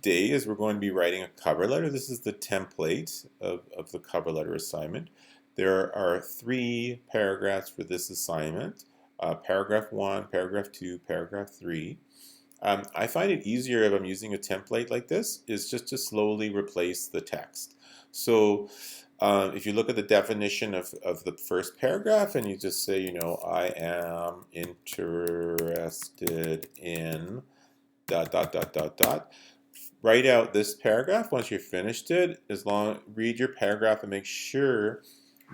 today is we're going to be writing a cover letter. This is the template of the cover letter assignment. There are 3 paragraphs for this assignment. Paragraph 1, paragraph 2, paragraph 3. I find it easier if I'm using a template like this is just to slowly replace the text. So if you look at the definition of the first paragraph and you just say, you know, I am interested in ... Write out this paragraph once you've finished it. Read your paragraph and make sure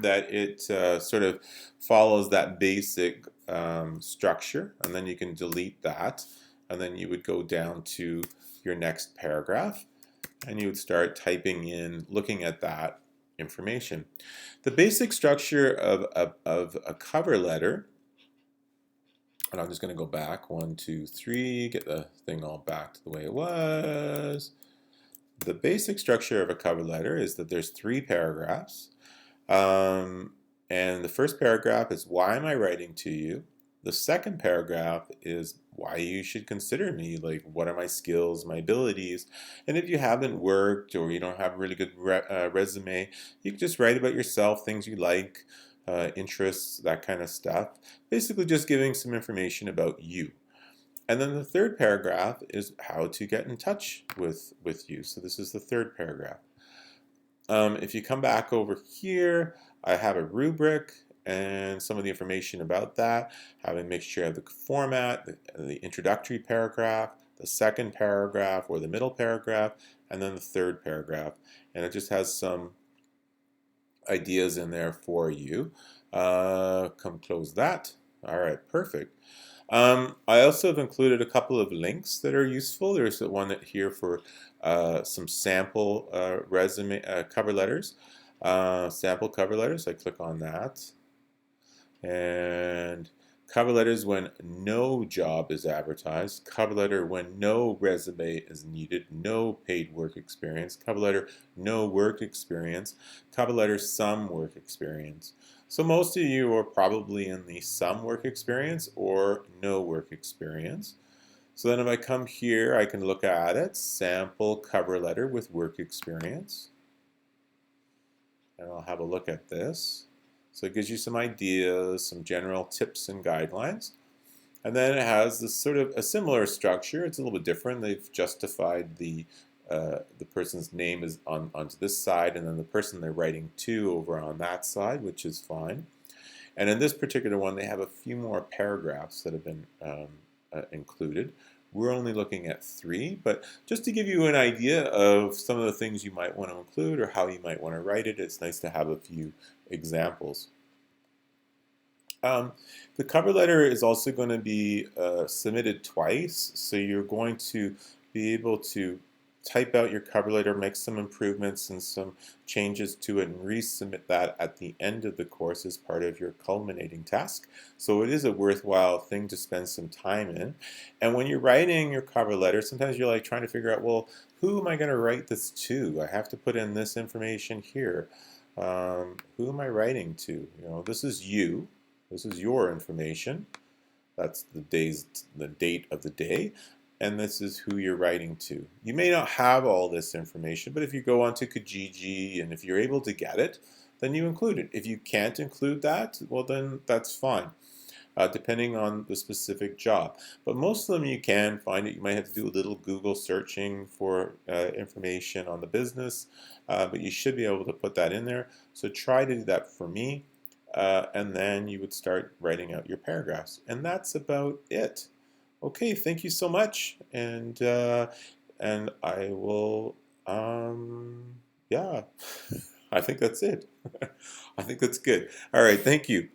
that it sort of follows that basic structure, and then you can delete that, and then you would go down to your next paragraph and you would start typing in, looking at that information. The basic structure of a cover letter, and I'm just going to go back 1, 2, 3, get the thing all back to the way it was. The basic structure of a cover letter is that there's 3 paragraphs. And the first paragraph is, why am I writing to you? The second paragraph is why you should consider me, like what are my skills, my abilities. And if you haven't worked or you don't have a really good resume, you can just write about yourself, things you like, interests, that kind of stuff. Basically just giving some information about you. And then the third paragraph is how to get in touch with you. So this is the third paragraph. If you come back over here, I have a rubric and some of the information about that. Having make sure you have the format, the introductory paragraph, the second paragraph or the middle paragraph, and then the third paragraph. And it just has some ideas in there for you. Come close that. All right, perfect. I also have included a couple of links that are useful. There's one here for some sample resume cover letters, sample cover letters. I click on that, and cover letters when no job is advertised, cover letter when no resume is needed, no paid work experience, cover letter no work experience, cover letter some work experience. So most of you are probably in the some work experience or no work experience. So then if I come here, I can look at it, sample cover letter with work experience. And I'll have a look at this. So it gives you some ideas, some general tips and guidelines. And then it has this sort of a similar structure. It's a little bit different. They've justified the person's name is onto this side, and then the person they're writing to over on that side, which is fine. And in this particular one, they have a few more paragraphs that have been included. We're only looking at 3, but just to give you an idea of some of the things you might want to include or how you might want to write it, it's nice to have a few examples. The cover letter is also going to be submitted twice, so you're going to be able to type out your cover letter, make some improvements and some changes to it, and resubmit that at the end of the course as part of your culminating task. So it is a worthwhile thing to spend some time in. And when you're writing your cover letter, sometimes you're like trying to figure out, well, who am I going to write this to? I have to put in this information here. Who am I writing to? You know, this is you. This is your information. That's the date of the day. And this is who you're writing to. You may not have all this information, but if you go onto Kijiji and if you're able to get it, then you include it. If you can't include that, well then that's fine, depending on the specific job. But most of them you can find it. You might have to do a little Google searching for information on the business, but you should be able to put that in there. So try to do that for me, and then you would start writing out your paragraphs. And that's about it. Okay, thank you so much, and I will, yeah, I think that's it. I think that's good. All right, thank you.